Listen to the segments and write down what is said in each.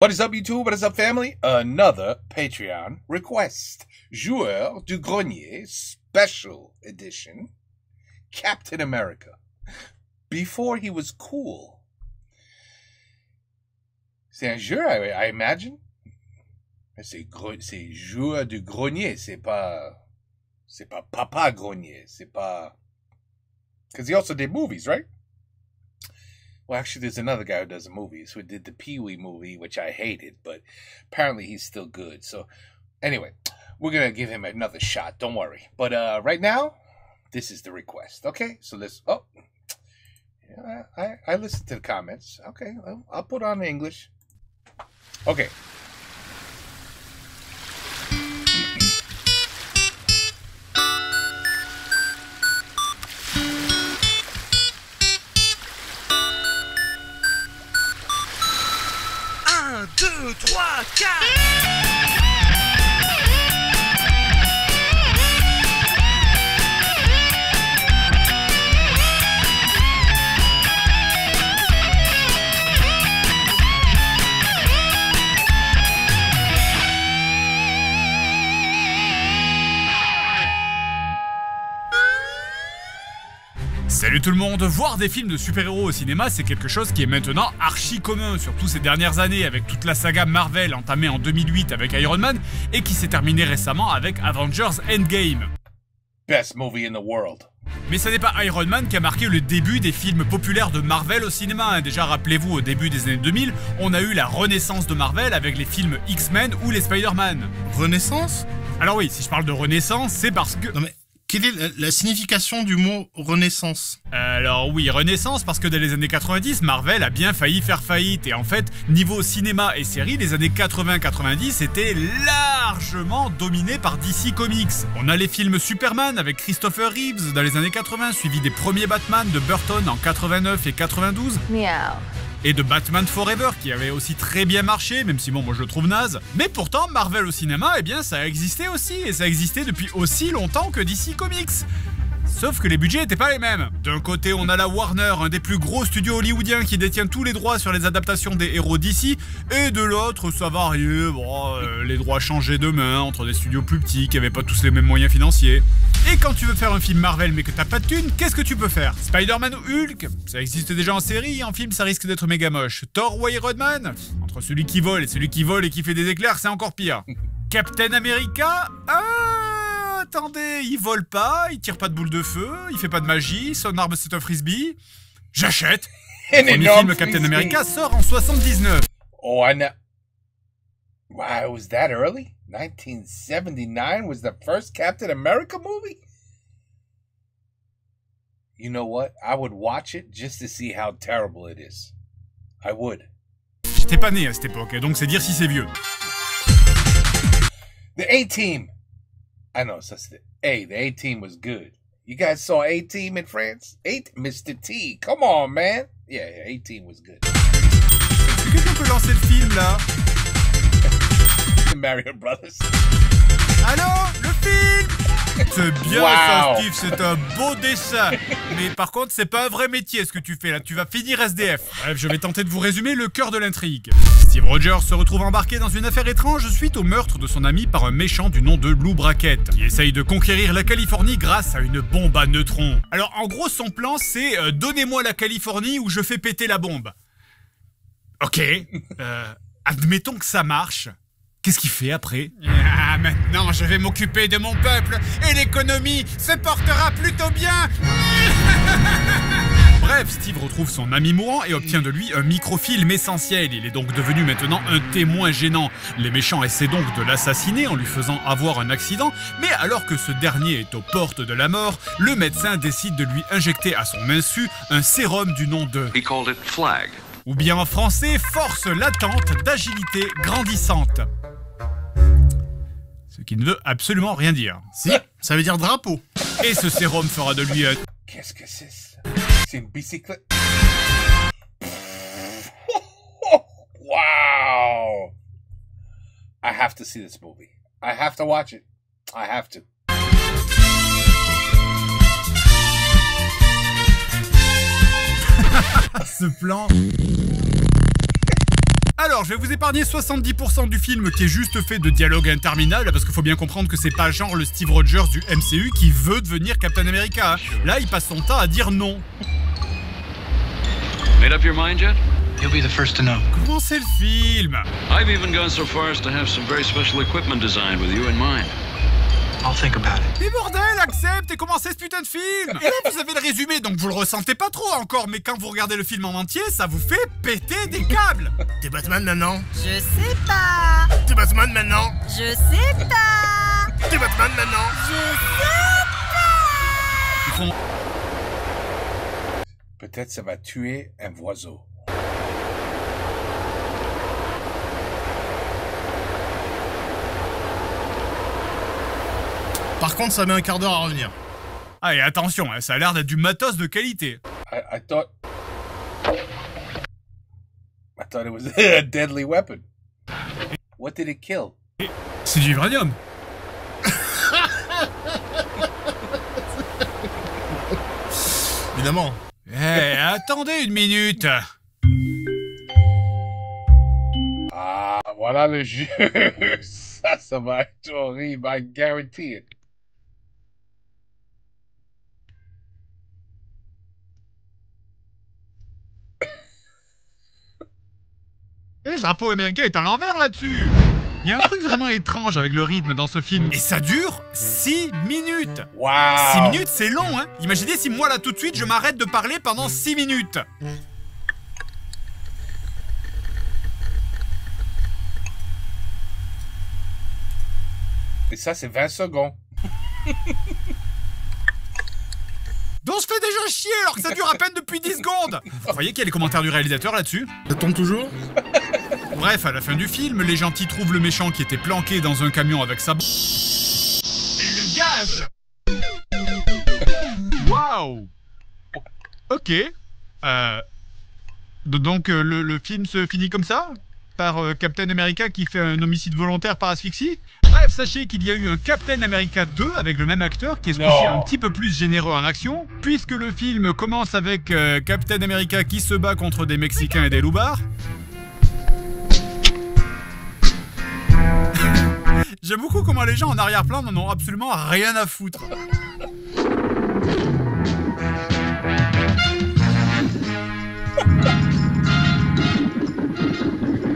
What is up, YouTube? What is up, family? Another Patreon request. Joueur du Grenier Special Edition. Captain America. Before he was cool. C'est un jeu, I imagine. C'est Joueur du Grenier. C'est pas Papa Grenier. C'est pas... Because he also did movies, right? Well, actually, there's another guy who does the movies, who did the Pee-wee movie, which I hated, but apparently he's still good. So, anyway, we're going to give him another shot. Don't worry. But right now, this is the request. Okay? So let's... Oh. Yeah, I listened to the comments. Okay, I'll put on the English. Okay. Un, deux, trois, quatre. Salut tout le monde, voir des films de super-héros au cinéma, c'est quelque chose qui est maintenant archi commun, surtout ces dernières années avec toute la saga Marvel entamée en 2008 avec Iron Man et qui s'est terminée récemment avec Avengers Endgame. Best movie in the world. Mais ce n'est pas Iron Man qui a marqué le début des films populaires de Marvel au cinéma. Déjà, rappelez-vous, au début des années 2000, on a eu la renaissance de Marvel avec les films X-Men ou les Spider-Man. Renaissance? Alors oui, si je parle de renaissance, c'est parce que... Non mais, quelle est la signification du mot renaissance? Alors oui, renaissance parce que dans les années 90, Marvel a bien failli faire faillite. Et en fait, niveau cinéma et séries, les années 80-90 étaient largement dominés par DC Comics. On a les films Superman avec Christopher Reeves dans les années 80, suivi des premiers Batman de Burton en 89 et 92. Miaou. Et de Batman Forever qui avait aussi très bien marché, même si bon, moi je le trouve naze. Mais pourtant, Marvel au cinéma, eh bien ça a existé aussi, et ça a existé depuis aussi longtemps que DC Comics. Sauf que les budgets n'étaient pas les mêmes. D'un côté, on a la Warner, un des plus gros studios hollywoodiens qui détient tous les droits sur les adaptations des héros d'ici, et de l'autre, ça variait, les droits changeaient de main entre des studios plus petits qui n'avaient pas tous les mêmes moyens financiers. Et quand tu veux faire un film Marvel mais que t'as pas de thunes, qu'est-ce que tu peux faire? Spider-Man ou Hulk? Ça existe déjà en série, en film ça risque d'être méga moche. Thor ou Iron Man? Entre celui qui vole et qui fait des éclairs, c'est encore pire. Captain America? Attendez, il vole pas, il tire pas de boule de feu, il fait pas de magie, son arme c'est un frisbee. J'achète. Le premier film Captain America sort en 79. Oh, I know. Wow, it was that early? 1979 was the first Captain America movie? You know what? I would watch it just to see how terrible it is. I would. J'étais pas né à cette époque, donc c'est dire si c'est vieux. The A-Team. I know, so the A-Team was good. You guys saw A-Team in France? Mr. T, come on, man. Yeah, A-Team was good. Est-ce que quelqu'un peut lancer le film, là? Mario Brothers. Allô? Le film? C'est bien ça, Steve, c'est un beau dessin. Mais par contre, c'est pas un vrai métier ce que tu fais là, tu vas finir SDF. Bref, je vais tenter de vous résumer le cœur de l'intrigue. Steve Rogers se retrouve embarqué dans une affaire étrange suite au meurtre de son ami par un méchant du nom de Lou Brackett, qui essaye de conquérir la Californie grâce à une bombe à neutrons. Alors en gros, son plan c'est donnez-moi la Californie ou je fais péter la bombe. Ok, admettons que ça marche. Qu'est-ce qu'il fait après? Ah, maintenant je vais m'occuper de mon peuple et l'économie se portera plutôt bien. Bref, Steve retrouve son ami mourant et obtient de lui un microfilm essentiel. Il est donc devenu maintenant un témoin gênant. Les méchants essaient donc de l'assassiner en lui faisant avoir un accident, mais alors que ce dernier est aux portes de la mort, le médecin décide de lui injecter à son insu un sérum du nom de... He called it flag. Ou bien en français, force latente d'agilité grandissante. Ce qui ne veut absolument rien dire. Si, ça veut dire drapeau. Et ce sérum fera de lui un... Qu'est-ce que c'est ça? C'est une bicyclette. Wow! I have to see this movie. I have to watch it. I have to. Ce plan... Alors, je vais vous épargner 70% du film qui est juste fait de dialogues interminables, parce qu'il faut bien comprendre que c'est pas genre le Steve Rogers du MCU qui veut devenir Captain America. Là, il passe son temps à dire non. Made up your mind yet? You'll be the first to know. Comment c'est le film? I've even gone so far as to have some very special equipment designed with you in mind. I'll think about it. Mais bordel, accepte et commencez ce putain de film. Et là, vous avez le résumé, donc vous le ressentez pas trop encore, mais quand vous regardez le film en entier, ça vous fait péter des câbles. T'es Batman maintenant? Je sais pas. T'es Batman maintenant? Je sais pas. T'es Batman maintenant? Je sais pas. Ils font... Peut-être ça va tuer un oiseau. Par contre, ça met un quart d'heure à revenir. Ah, et attention, ça a l'air d'être du matos de qualité. I thought it was a deadly weapon. What did it kill? C'est du vibranium. Évidemment. Eh, attendez une minute. Ah, voilà le jeu. Ça va être horrible, I guarantee it. Et le drapeau américain est à l'envers là-dessus. Il y a un truc vraiment étrange avec le rythme dans ce film. Et ça dure 6 minutes. Wow. 6 minutes, c'est long, hein. Imaginez si moi, là, tout de suite, je m'arrête de parler pendant 6 minutes. Et ça, c'est 20 secondes. Donc on se fait déjà chier alors que ça dure à peine depuis 10 secondes. Vous voyez qu'il y a les commentaires du réalisateur là-dessus? Ça tombe toujours? Bref, à la fin du film, les gentils trouvent le méchant qui était planqué dans un camion avec sa... Et le gaz. Waouh. Ok. Donc le film se finit comme ça? Par Captain America qui fait un homicide volontaire par asphyxie? Bref, sachez qu'il y a eu un Captain America 2 avec le même acteur qui est ce coup-ci un petit peu plus généreux en action, puisque le film commence avec Captain America qui se bat contre des Mexicains et des loupards. J'aime beaucoup comment les gens en arrière-plan n'en ont absolument rien à foutre.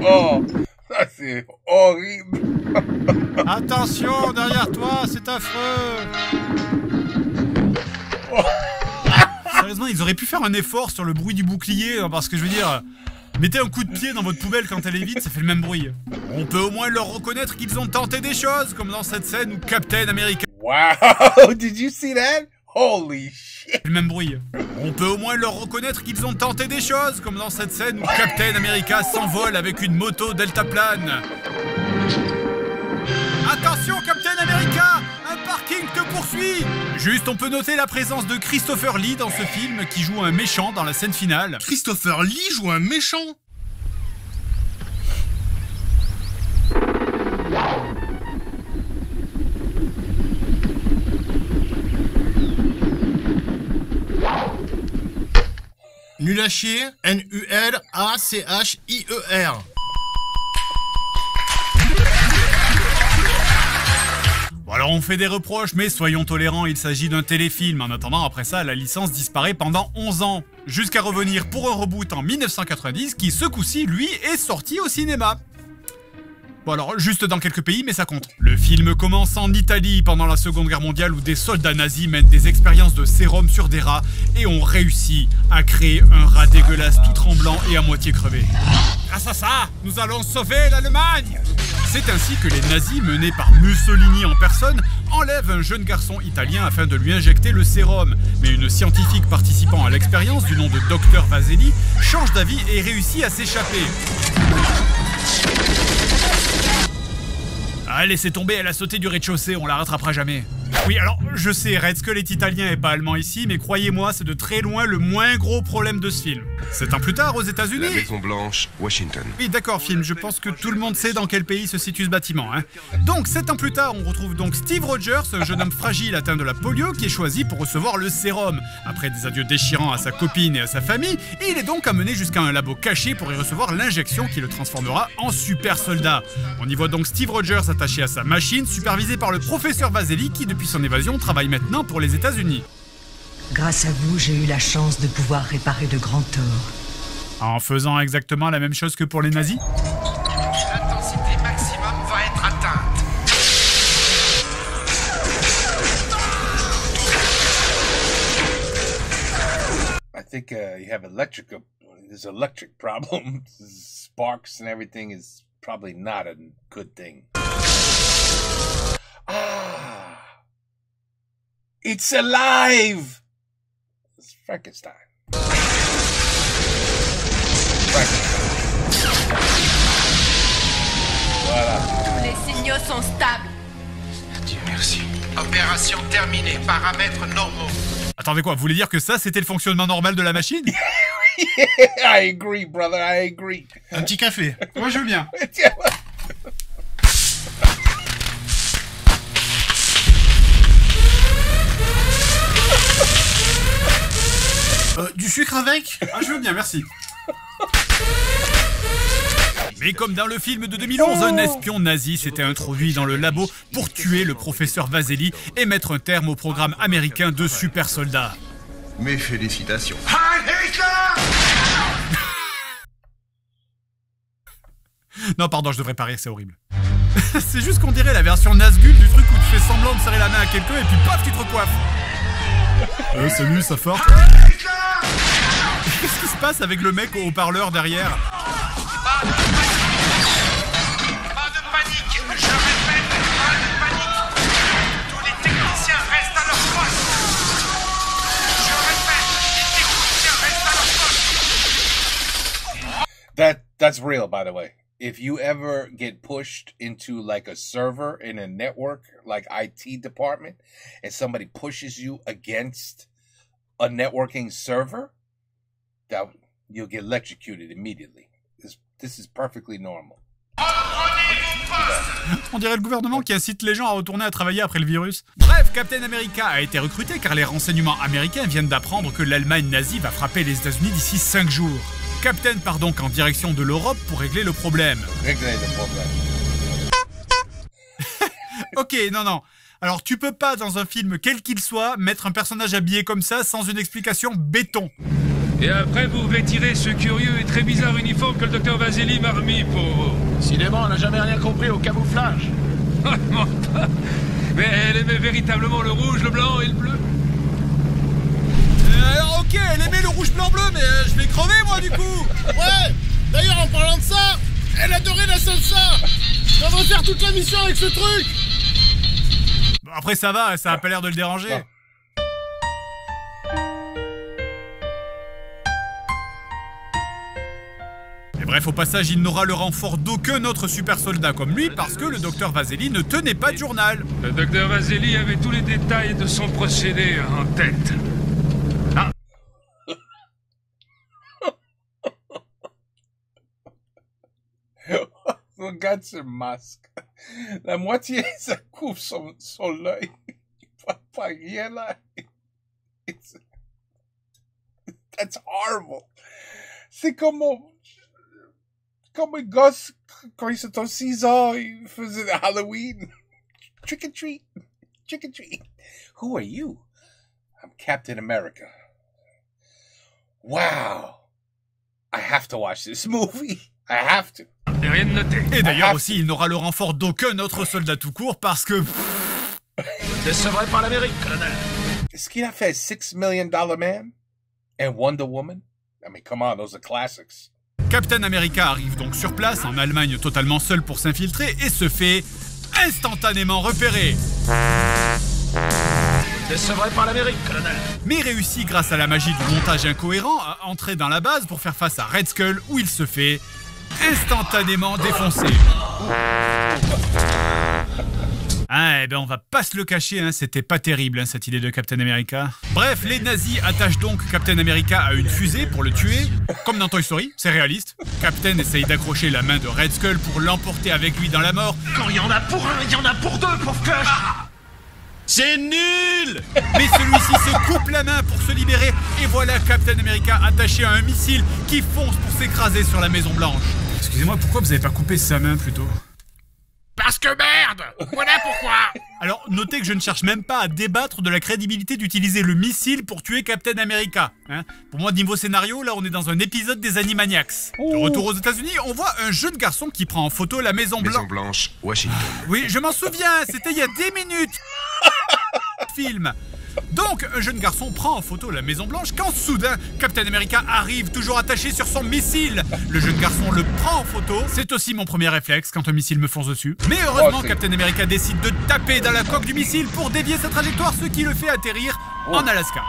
Oh, ça c'est horrible. Attention, derrière toi, c'est affreux. Oh. Sérieusement, ils auraient pu faire un effort sur le bruit du bouclier, hein, parce que je veux dire, mettez un coup de pied dans votre poubelle quand elle est vide, ça fait le même bruit. On peut au moins leur reconnaître qu'ils ont tenté des choses, comme dans cette scène où Captain America... Wow, did you see that? Holy shit. Le même bruit. On peut au moins leur reconnaître qu'ils ont tenté des choses, comme dans cette scène où Captain America s'envole avec une moto deltaplane. Attention Captain America, un parking te poursuit. Juste, on peut noter la présence de Christopher Lee dans ce film, qui joue un méchant dans la scène finale. Christopher Lee joue un méchant? Nul à chier, N-U-L-A-C-H-I-E-R. Bon alors on fait des reproches, mais soyons tolérants, il s'agit d'un téléfilm. En attendant, après ça, la licence disparaît pendant 11 ans. Jusqu'à revenir pour un reboot en 1990, qui ce coup-ci, lui, est sorti au cinéma. Bon alors, juste dans quelques pays, mais ça compte. Le film commence en Italie pendant la Seconde Guerre mondiale où des soldats nazis mènent des expériences de sérum sur des rats et ont réussi à créer un rat dégueulasse tout tremblant et à moitié crevé. Grâce à ça, nous allons sauver l'Allemagne! C'est ainsi que les nazis, menés par Mussolini en personne, enlèvent un jeune garçon italien afin de lui injecter le sérum. Mais une scientifique participant à l'expérience, du nom de Dr Vaselli, change d'avis et réussit à s'échapper. Ah, laissez tomber, elle a sauté du rez-de-chaussée, on la rattrapera jamais. Oui, alors, je sais, Red Skull est italien et pas allemand ici, mais croyez-moi, c'est de très loin le moins gros problème de ce film. 7 ans plus tard, aux La États-Unis. Maison Blanche, Washington. Oui, d'accord, film, je pense que tout le monde sait dans quel pays se situe ce bâtiment. Hein. Donc, 7 ans plus tard, on retrouve donc Steve Rogers, un jeune homme fragile atteint de la polio, qui est choisi pour recevoir le sérum. Après des adieux déchirants à sa copine et à sa famille, il est donc amené jusqu'à un labo caché pour y recevoir l'injection qui le transformera en super soldat. On y voit donc Steve Rogers attaché à sa machine, supervisé par le professeur Vaseli, qui depuis son évasion travaille maintenant pour les États-Unis. Grâce à vous, j'ai eu la chance de pouvoir réparer de grands torts. En faisant exactement la même chose que pour les nazis. L'intensité maximum va être atteinte. I think you have there's electric problems, sparks and everything is probably not a good thing. Ah, it's alive. It's Frankenstein. Voilà. Tous les signaux sont stables. Dieu merci. Opération terminée. Paramètres normaux. Attendez quoi, vous voulez dire que ça, c'était le fonctionnement normal de la machine? I agree, brother, I agree. Un petit café. Moi je veux bien. Du sucre avec? Ah, je veux bien, merci. Mais comme dans le film de 2011, un espion nazi s'était introduit dans le labo pour tuer le professeur Vaseli et mettre un terme au programme américain de super soldats. Mes félicitations. Non, pardon, je devrais pas rire, c'est horrible. C'est juste qu'on dirait la version Nazgûl du truc où tu fais semblant de serrer la main à quelqu'un et puis paf, tu te recoiffes. Salut, ça fort. Qu'est-ce qui se passe avec le mec au haut-parleur derrière? Pas de panique. Je répète, pas de panique. Tous les techniciens restent à leur poste. Je répète, les techniciens restent à leur poste. That's real, by the way. If you ever get pushed into like a server in a network, like IT department, and somebody pushes you against a networking server, that you'll get electrocuted immediately. This is perfectly normal. On dirait le gouvernement qui incite les gens à retourner à travailler après le virus. Bref, Captain America a été recruté car les renseignements américains viennent d'apprendre que l'Allemagne nazie va frapper les États-Unis d'ici 5 jours. Captain part donc en direction de l'Europe pour régler le problème. Régler le problème. Ok, non. Alors tu peux pas, dans un film quel qu'il soit, mettre un personnage habillé comme ça sans une explication béton. Et après, vous vêtirez ce curieux et très bizarre uniforme que le docteur Vaseli m'a remis pour vous. Cinéma, on n'a jamais rien compris au camouflage. Mais elle aimait véritablement le rouge, le blanc et le bleu. Alors ok, elle aimait le rouge, blanc, bleu, mais je vais crever moi du coup. Ouais. D'ailleurs, en parlant de ça, elle adorait la salsa. On va faire toute la mission avec ce truc. Bon, après ça va, ça a pas l'air de le déranger. Non. Et bref, au passage, il n'aura le renfort d'aucun autre super soldat comme lui parce que le docteur Vaseli ne tenait pas de journal. Le docteur Vaseli avait tous les détails de son procédé en tête. Regarde ce masque. La moitié, ça couvre son œil. Pas rien là. That's horrible. C'est comme un gosse, quand il était 6 ans, il faisait Halloween. Trick or treat. Trick or treat. Who are you? I'm Captain America. Wow. I have to watch this movie. I have to. Rien de noté. Et d'ailleurs aussi, il n'aura le renfort d'aucun autre soldat tout court parce que... Décevré par l'Amérique, colonel. Est-ce qu'il a fait $6 Million Man and Wonder Woman? I mean, come on, those are classics. Captain America arrive donc sur place, en Allemagne totalement seul pour s'infiltrer, et se fait instantanément repérer. Décevré par l'Amérique, colonel. Mais réussit grâce à la magie du montage incohérent à entrer dans la base pour faire face à Red Skull, où il se fait instantanément défoncer. Ah, eh ben on va pas se le cacher, hein, c'était pas terrible hein, cette idée de Captain America. Bref, les nazis attachent donc Captain America à une fusée pour le tuer. Comme dans Toy Story, c'est réaliste. Captain essaye d'accrocher la main de Red Skull pour l'emporter avec lui dans la mort. Quand il y en a pour un, il y en a pour deux, pauvre cloche. C'est nul! Mais celui-ci se coupe la main pour se libérer et voilà Captain America attaché à un missile qui fonce pour s'écraser sur la Maison Blanche. Excusez-moi, pourquoi vous avez pas coupé sa main plutôt? Parce que merde! Voilà pourquoi! Alors, notez que je ne cherche même pas à débattre de la crédibilité d'utiliser le missile pour tuer Captain America. Hein. Pour moi, niveau scénario, là, on est dans un épisode des Animaniacs. De retour aux États-Unis, on voit un jeune garçon qui prend en photo la Maison Blanche, Washington. Oui, je m'en souviens, c'était il y a 10 minutes. Film. Donc, un jeune garçon prend en photo la Maison Blanche quand soudain, Captain America arrive toujours attaché sur son missile. Le jeune garçon le prend en photo. C'est aussi mon premier réflexe quand un missile me fonce dessus. Mais heureusement, Captain America décide de taper dans la coque du missile pour dévier sa trajectoire, ce qui le fait atterrir en Alaska.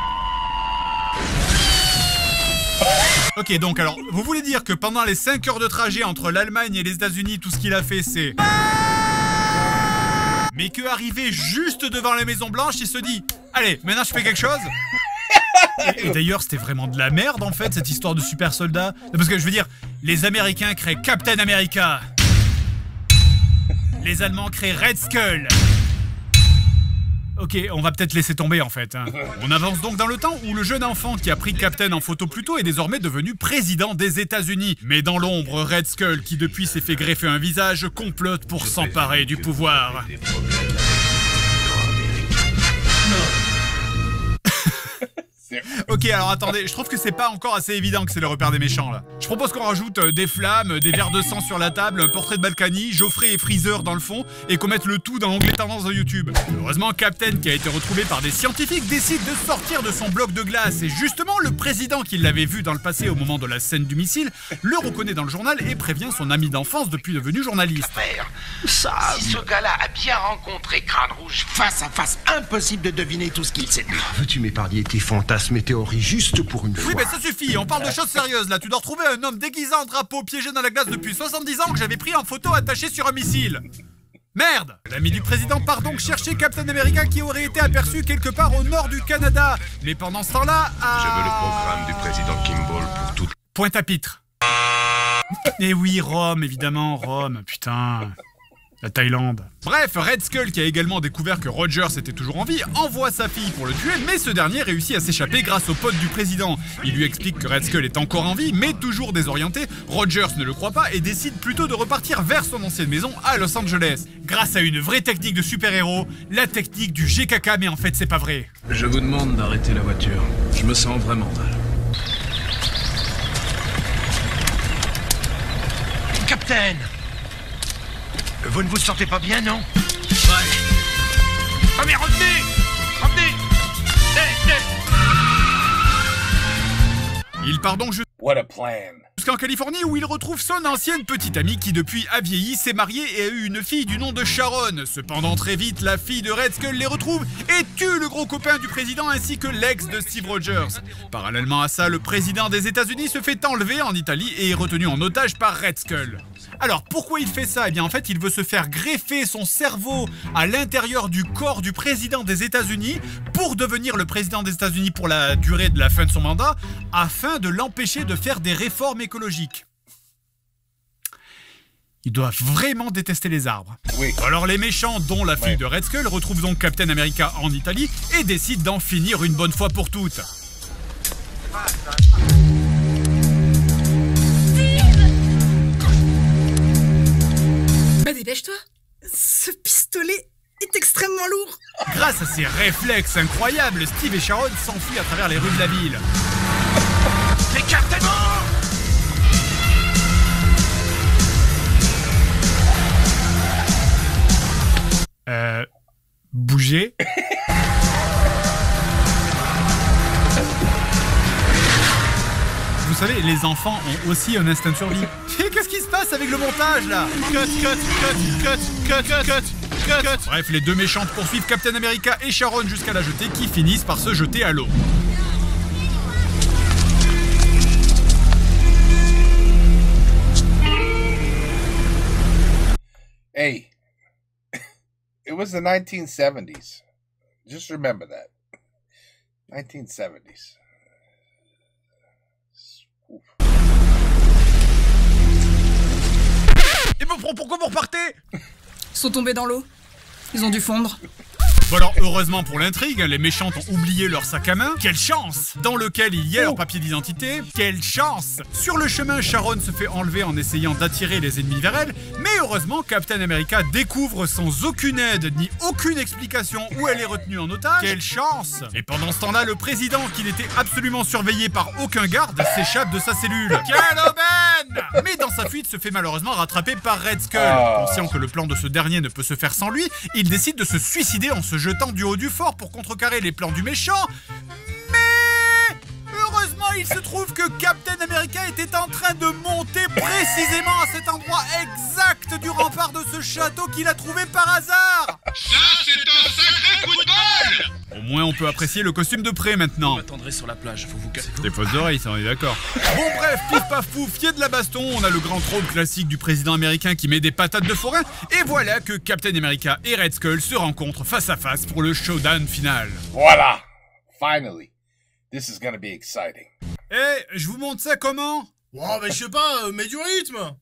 Ok, donc alors, vous voulez dire que pendant les 5 heures de trajet entre l'Allemagne et les États-Unis, tout ce qu'il a fait, c'est... Mais que arrivé juste devant la Maison Blanche, il se dit « Allez, maintenant je fais quelque chose ?» Et d'ailleurs, c'était vraiment de la merde, en fait, cette histoire de super soldat. Parce que, je veux dire, les Américains créent Captain America. Les Allemands créent Red Skull. Ok, on va peut-être laisser tomber, en fait. Hein. On avance donc dans le temps où le jeune enfant qui a pris Captain en photo plus tôt est désormais devenu président des États-Unis. Mais dans l'ombre, Red Skull, qui depuis s'est fait greffer un visage, complote pour s'emparer du pouvoir. Ok, alors attendez, je trouve que c'est pas encore assez évident que c'est le repère des méchants là. Je propose qu'on rajoute des flammes, des verres de sang sur la table, un portrait de Balkany, Geoffrey et Freezer dans le fond, et qu'on mette le tout dans l'onglet tendance de YouTube. Heureusement, Captain, qui a été retrouvé par des scientifiques, décide de sortir de son bloc de glace, et justement, le président qui l'avait vu dans le passé au moment de la scène du missile, le reconnaît dans le journal et prévient son ami d'enfance depuis devenu journaliste. Ça... Si ce gars-là a bien rencontré Crâne Rouge face à face, impossible de deviner tout ce qu'il sait. Veux-tu m'épargner tes fantasmes et théories juste pour une fois? Oui, mais ça suffit, on parle de choses sérieuses là. Tu dois retrouver un homme déguisé en drapeau piégé dans la glace depuis 70 ans que j'avais pris en photo attaché sur un missile. Merde! L'ami du président part donc chercher Captain America qui aurait été aperçu quelque part au nord du Canada. Mais pendant ce temps-là, Je veux le programme du président Kimball pour tout... Pointe-à-Pitre. Et oui, Rome, évidemment, Rome, putain... La Thaïlande. Bref, Red Skull, qui a également découvert que Rogers était toujours en vie, envoie sa fille pour le tuer, mais ce dernier réussit à s'échapper grâce au pote du président. Il lui explique que Red Skull est encore en vie, mais toujours désorienté. Rogers ne le croit pas et décide plutôt de repartir vers son ancienne maison à Los Angeles. Grâce à une vraie technique de super-héros, la technique du GKK, mais en fait c'est pas vrai. Je vous demande d'arrêter la voiture. Je me sens vraiment mal. Captain! Vous ne vous sentez pas bien, non? Ouais. Ah mais revenez! Revenez! Il part donc What a plan. jusqu'en Californie où il retrouve son ancienne petite amie qui depuis a vieilli, s'est mariée et a eu une fille du nom de Sharon. Cependant très vite, la fille de Red Skull les retrouve et tue le gros copain du président ainsi que l'ex de Steve Rogers. Parallèlement à ça, le président des États-Unis se fait enlever en Italie et est retenu en otage par Red Skull. Alors pourquoi il fait ça? Eh bien en fait il veut se faire greffer son cerveau à l'intérieur du corps du président des États-Unis pour devenir le président des États-Unis pour la durée de la fin de son mandat afin de l'empêcher de faire des réformes écologiques. Ils doivent vraiment détester les arbres. Oui. Alors les méchants, dont la fille de Red Skull, retrouvent donc Captain America en Italie et décident d'en finir une bonne fois pour toutes. Bah dépêche-toi. Ce pistolet est extrêmement lourd. Grâce à ses réflexes incroyables, Steve et Sharon s'enfuient à travers les rues de la ville. Les Captain! Bouger. Vous savez, les enfants ont aussi un instinct de survie. Qu'est-ce qui se passe avec le montage là? Cut. Bref, les deux méchants poursuivent Captain America et Sharon jusqu'à la jetée qui finissent par se jeter à l'eau. Hey. It was the 1970s. Just remember that. 1970s. Et pourquoi vous repartez? Ils sont tombés dans l'eau. Ils ont dû fondre. Bon alors, heureusement pour l'intrigue, les méchants ont oublié leur sac à main. Quelle chance! Dans lequel il y a leur papier d'identité. Quelle chance! Sur le chemin, Sharon se fait enlever en essayant d'attirer les ennemis vers elle. Mais heureusement, Captain America découvre sans aucune aide ni aucune explication où elle est retenue en otage. Quelle chance! Et pendant ce temps-là, le président, qui n'était absolument surveillé par aucun garde, s'échappe de sa cellule. Quelle aubaine! Mais dans sa fuite, se fait malheureusement rattraper par Red Skull. Conscient que le plan de ce dernier ne peut se faire sans lui, il décide de se suicider en se jetant du haut du fort pour contrecarrer les plans du méchant. Mais heureusement, il se trouve que Captain America était en train de monter précisément à cet endroit exact du rempart de ce château qu'il a trouvé par hasard. Ça, c'est un sacré coup de bol! Au moins, on peut apprécier le costume de près maintenant. Vous m'attendrez sur la plage, faut vous casser. Des fausses oreilles, ça on est d'accord. Bon bref, pif paf pouf, y a de la baston, on a le grand trope classique du président américain qui met des patates de forain, et voilà que Captain America et Red Skull se rencontrent face à face pour le showdown final. Voilà! Finally. This is gonna be exciting. Eh, je vous montre ça comment? Oh, mais je sais pas, mets du rythme.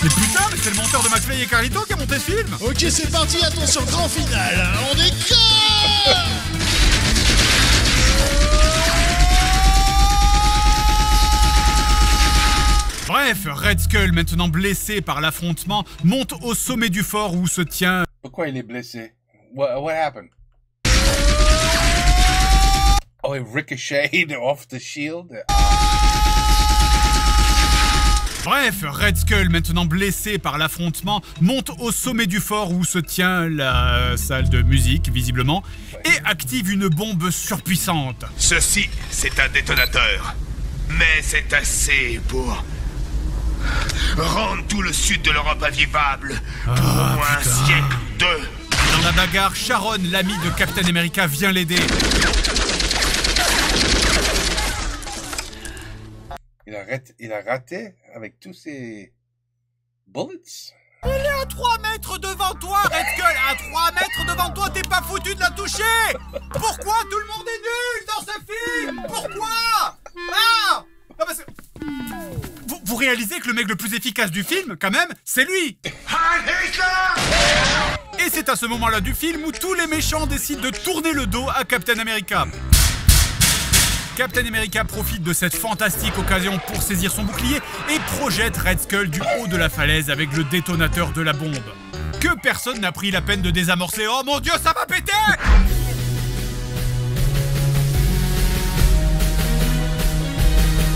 Mais putain, mais c'est le monteur de McFly et Carlito qui a monté ce film. Ok, c'est parti, attention, grand final. On décolle. Bref, Red Skull, maintenant blessé par l'affrontement, monte au sommet du fort où se tient... Pourquoi il est blessé? What happened? Oh, it ricocheted off the shield? Bref, Red Skull, maintenant blessé par l'affrontement, monte au sommet du fort où se tient la salle de musique, visiblement, et active une bombe surpuissante. Ceci, c'est un détonateur. Mais c'est assez pour rendre tout le sud de l'Europe invivable. Pour un siècle, deux. Dans la bagarre, Sharon, l'ami de Captain America, vient l'aider. Il a raté avec tous ses bullets. Il est à 3 mètres devant toi, Red Skull. À 3 mètres devant toi, t'es pas foutu de la toucher. Pourquoi tout le monde est nul dans ce film? Pourquoi? Ah, parce que... Vous réalisez que le mec le plus efficace du film, quand même, c'est lui. Et c'est à ce moment-là du film où tous les méchants décident de tourner le dos à Captain America. Captain America profite de cette fantastique occasion pour saisir son bouclier et projette Red Skull du haut de la falaise avec le détonateur de la bombe. Que personne n'a pris la peine de désamorcer. Oh mon Dieu, ça va péter!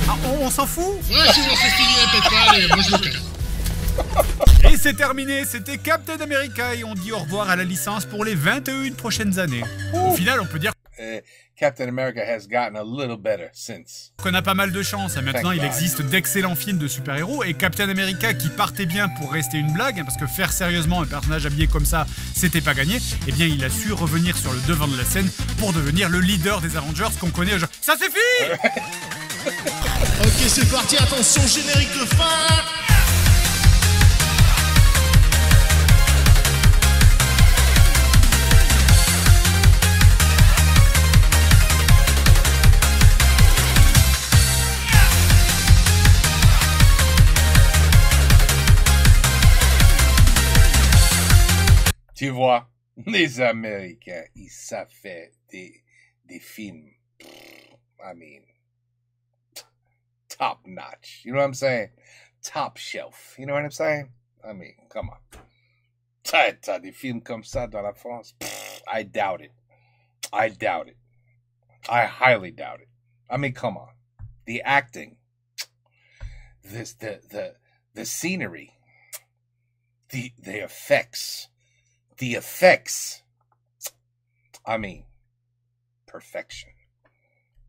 Ah, on s'en fout? Ouais, si on s'est fini, répète pas, allez, moi je le casse. Et c'est terminé, c'était Captain America et on dit au revoir à la licence pour les 21 prochaines années. Au final, on peut dire Captain America has gotten a little better since. qu'on a pas mal de chance. Maintenant, il existe d'excellents films de super-héros et Captain America, qui partait bien pour rester une blague, parce que faire sérieusement un personnage habillé comme ça, c'était pas gagné, eh bien, il a su revenir sur le devant de la scène pour devenir le leader des Avengers qu'on connaît aujourd'hui. Ça suffit! Ok, c'est parti, attention, générique de fin. Tu vois, les Américains, ils savent faire des films. I mean, top notch. You know what I'm saying? Top shelf. You know what I'm saying? I mean, come on. T'as des films comme ça dans la France? I doubt it. I doubt it. I highly doubt it. I mean, come on. The acting. The scenery. The effects. The effects. I mean, perfection.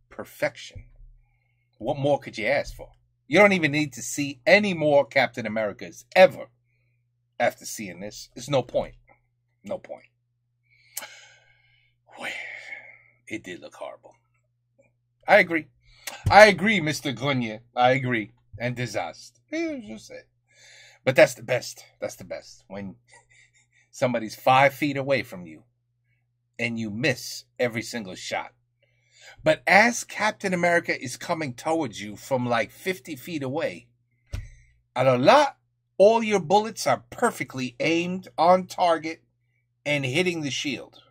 Perfection. What more could you ask for? You don't even need to see any more Captain Americas ever after seeing this. There's no point. No point. It did look horrible. I agree, Mr. Grenier. I agree. And disaster. Just it. But that's the best. That's the best. When somebody's 5 feet away from you and you miss every single shot. But as Captain America is coming towards you from like 50 feet away, alors là, all your bullets are perfectly aimed on target and hitting the shield.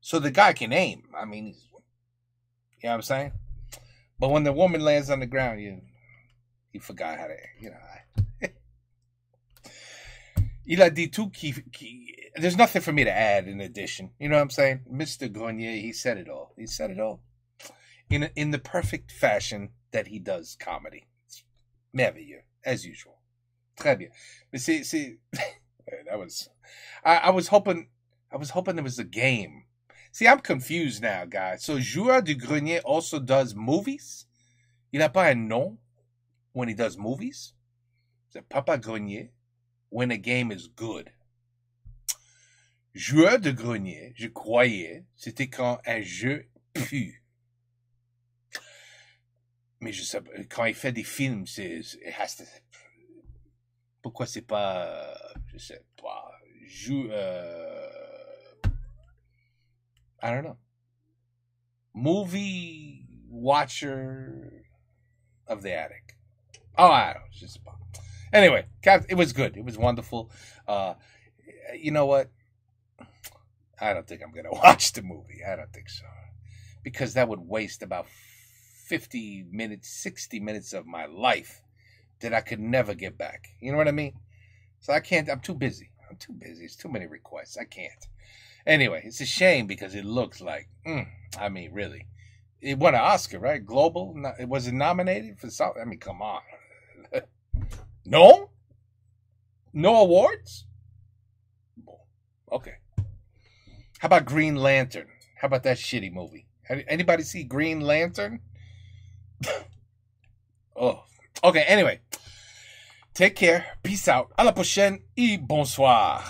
So the guy can aim. I mean, you know what I'm saying? But when the woman lands on the ground, he forgot how to, you know. Il a dit tout there's nothing for me to add in addition. You know what I'm saying? Mr. Grenier, he said it all. He said it all. In the perfect fashion that he does comedy. It's merveilleux, as usual. Très bien. Mais c'est that was I was hoping there was a game. See, I'm confused now, guys. So Joueur du Grenier also does movies? Il n'a pas un nom when he does movies? C'est Papa Grenier when a game is good. Joueur de Grenier, je croyais, c'était quand un jeu pue. Mais je sais pas, quand il fait des films, pourquoi c'est pas, je sais pas, I don't know. Movie watcher of the attic. Oh, I don't know. It's just about. Anyway, it was good. It was wonderful. You know what? I don't think I'm going to watch the movie. I don't think so. Because that would waste about 50 minutes, 60 minutes of my life that I could never get back. You know what I mean? So I can't. I'm too busy. It's too many requests. I can't. Anyway, it's a shame because it looks like, I mean, really. It won an Oscar, right? Global? Was it nominated for something? I mean, come on. No? No awards? Okay. How about Green Lantern? How about that shitty movie? Anybody see Green Lantern? Oh. Okay, anyway. Take care. Peace out. À la prochaine et bonsoir.